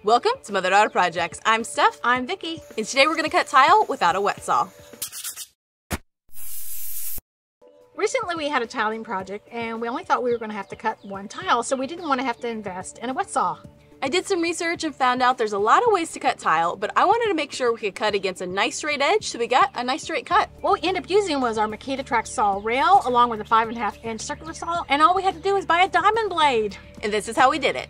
Welcome to Mother Daughter Projects. I'm Steph. I'm Vicky. And today we're going to cut tile without a wet saw. Recently we had a tiling project and we only thought we were going to have to cut one tile, so we didn't want to have to invest in a wet saw. I did some research and found out there's a lot of ways to cut tile, but I wanted to make sure we could cut against a nice straight edge, so we got a nice straight cut. What we ended up using was our Makita track saw rail along with a 5.5 inch circular saw, and all we had to do was buy a diamond blade. And this is how we did it.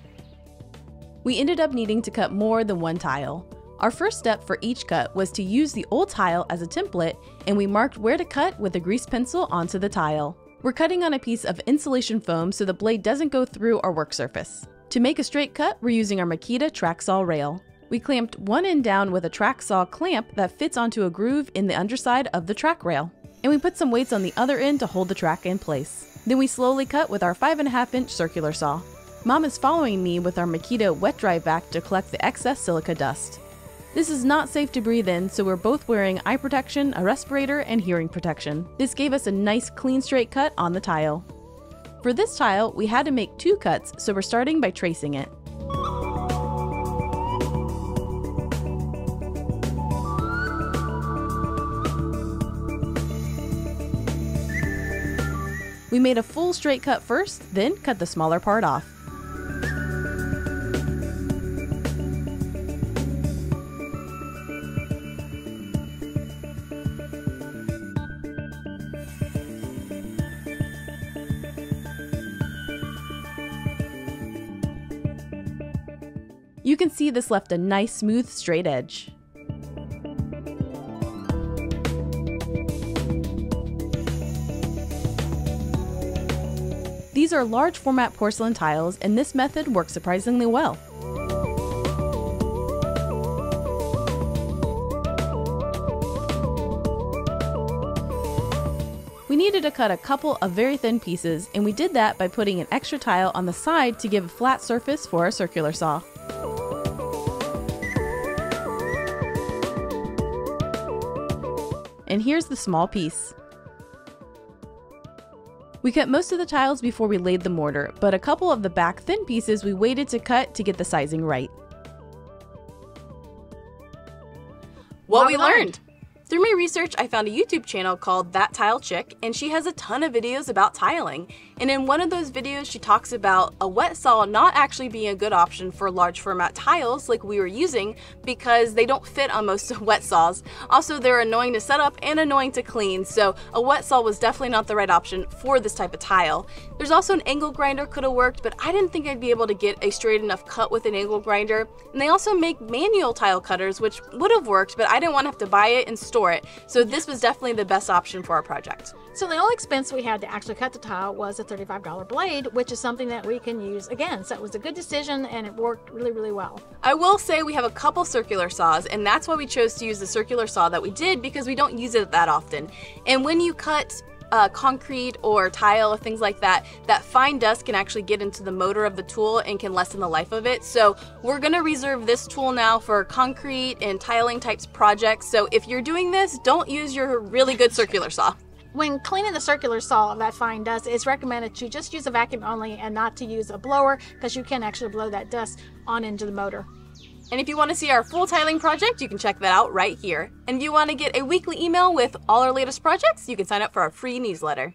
We ended up needing to cut more than one tile. Our first step for each cut was to use the old tile as a template, and we marked where to cut with a grease pencil onto the tile. We're cutting on a piece of insulation foam so the blade doesn't go through our work surface. To make a straight cut, we're using our Makita track saw rail. We clamped one end down with a track saw clamp that fits onto a groove in the underside of the track rail. And we put some weights on the other end to hold the track in place. Then we slowly cut with our 5.5 inch circular saw. Mom is following me with our Makita wet dry vac to collect the excess silica dust. This is not safe to breathe in, so we're both wearing eye protection, a respirator, and hearing protection. This gave us a nice clean straight cut on the tile. For this tile, we had to make 2 cuts, so we're starting by tracing it. We made a full straight cut first, then cut the smaller part off. You can see this left a nice smooth straight edge. These are large format porcelain tiles, and this method works surprisingly well. We needed to cut a couple of very thin pieces, and we did that by putting an extra tile on the side to give a flat surface for our circular saw. And here's the small piece. We cut most of the tiles before we laid the mortar, but a couple of the back thin pieces we waited to cut to get the sizing right. What we learned! Through my research, I found a YouTube channel called That Tile Chick, and she has a ton of videos about tiling. And in one of those videos, she talks about a wet saw not actually being a good option for large format tiles like we were using because they don't fit on most wet saws. Also, they're annoying to set up and annoying to clean, so a wet saw was definitely not the right option for this type of tile. There's also an angle grinder could have worked, but I didn't think I'd be able to get a straight enough cut with an angle grinder. And they also make manual tile cutters, which would have worked, but I didn't want to have to buy it and store it, so this was definitely the best option for our project. So the only expense we had to actually cut the tile was a $35 blade, which is something that we can use again. So it was a good decision and it worked really, really well. I will say we have a couple circular saws, and that's why we chose to use the circular saw that we did, because we don't use it that often. And when you cut concrete or tile or things like that, that fine dust can actually get into the motor of the tool and can lessen the life of it. So we're going to reserve this tool now for concrete and tiling types projects. So if you're doing this, don't use your really good circular saw. When cleaning the circular saw of that fine dust, it's recommended to just use a vacuum only and not to use a blower, because you can actually blow that dust on into the motor. And if you want to see our full tiling project, you can check that out right here. And if you want to get a weekly email with all our latest projects, you can sign up for our free newsletter.